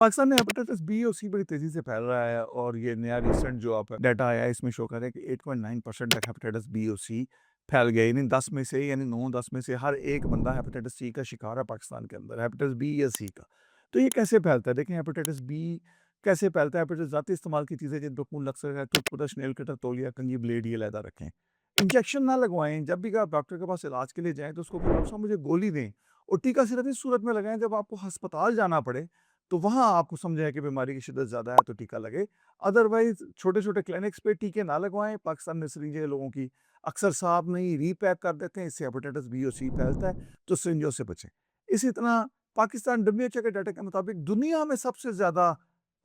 पाकिस्तान में hepatitis B और सी बड़ी तेज़ी से फैल रहा है और ये नया रिसेंट जो आप डाटा आया है इसमें शो कर रहा है कि 8.9% तक हेपेटाइटिस बी और सी फैल गए। यानी 10 में से यानी 9-10 में से हर एक बंदा हेपेटाइटिस सी का शिकार है पाकिस्तान के अंदर, हेपेटाइटिस बी या सी का। तो ये कैसे फैलता है? देखें हेपेटाइटिस बी कैसे फैलता है? हेपेटाइटिस ज़ाती इस्तेमाल की चीज़ें जिन पे खून लग सकता है, टूथब्रश, नेल कटर, तौलिया, कंघी, ब्लेड ये अलहदा रखें। इंजेक्शन ना लगवाएँ, जब भी आप डॉक्टर के पास इलाज के लिए जाएँ तो उसको बोलें डॉक्टर साहब मुझे गोली दें और टीका सिर्फ़ इस सूरत में लगाएँ जब आपको अस्पताल जाना पड़े तो वहाँ आपको समझाएँ कि बीमारी की शिद्दत ज़्यादा है तो टीका लगे। अदरवाइज़ छोटे-छोटे क्लिनिक्स पे टीके ना लगवाएँ। पाकिस्तान में सिरिंजें लोगों की अक्सर साफ नहीं रीपैक कर देते हैं, इससे हेपेटाइटिस बी और सी फैलता है, तो सिरिंजों से बचें। इसी तरह पाकिस्तान डब्ल्यूएचओ के डाटा के मुताबिक दुनिया में सबसे ज़्यादा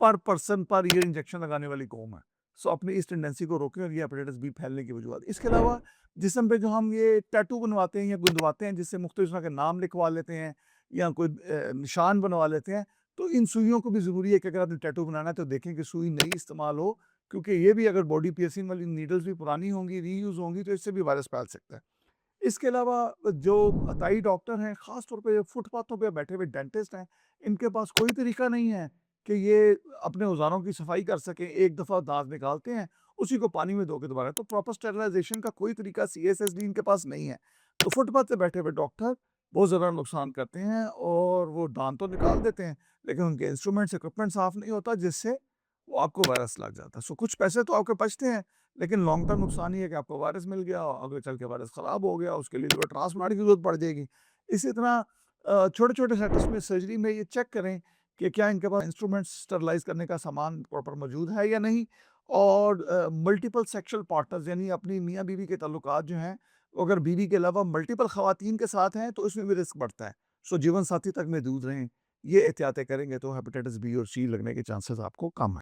पर पर्सन पर ईयर इंजेक्शन लगाने वाली कौम है। सो अपनी इस टेंडेंसी को रोकें और ये हेपेटाइटिस बी फैलने की वजूहत। इसके अलावा जिस्म पे जो हम ये टैटू बनवाते हैं या गुंदवाते हैं जिससे मुख्तलिफ तरह के नाम लिखवा लेते हैं या कोई निशान बनवा लेते हैं, तो इन सुइयों को भी ज़रूरी है कि अगर आपने टैटू बनाना है तो देखें कि सुई नई इस्तेमाल हो, क्योंकि ये भी अगर बॉडी पियर्सिंग वाली नीडल्स भी पुरानी होंगी, रीयूज़ होंगी तो इससे भी वायरस फैल सकता है। इसके अलावा जो अताई डॉक्टर हैं, ख़ास तौर पे फुटपाथों पे बैठे हुए डेंटिस्ट हैं, इनके पास कोई तरीका नहीं है कि ये अपने औज़ारों की सफाई कर सकें। एक दफ़ा दाँत निकालते हैं, उसी को पानी में धो के दोबारा तो प्रॉपर स्टेरिलाइज़ेशन का कोई तरीका सीएसएसडी इनके पास नहीं है। तो फुटपाथ पे बैठे हुए डॉक्टर बहुत ज़्यादा नुकसान करते हैं और वो दाँत तो निकाल देते हैं, लेकिन उनके इंस्ट्रूमेंट्स, इक्विपमेंट साफ़ नहीं होता जिससे वो आपको वायरस लग जाता है। सो कुछ पैसे तो आपके बचते हैं, लेकिन लॉन्ग टर्म नुकसान ये है कि आपको वायरस मिल गया और आगे चल के वायरस ख़राब हो गया, उसके लिए लिवर ट्रांसप्लांट की ज़रूरत पड़ जाएगी। इसी तरह छोटे-छोटे सेटअप्स में सर्जरी में ये चेक करें कि क्या इनके पास इंस्ट्रूमेंट्स स्टरलाइज़ करने का सामान प्रॉपर मौजूद है या नहीं और मल्टीपल सेक्सुअल पार्टनर्स यानी अपनी मियाँ-बीवी के ताल्लुकात जो हैं, वो अगर बीवी के अलावा मल्टीपल ख़वातीन के साथ हैं, तो इसमें भी रिस्क बढ़ता है। सो जीवन साथी तक महदूद रहें। ये एहतियातें करेंगे तो हेपेटाइटिस बी और सी लगने के चांसेस आपको कम हैं।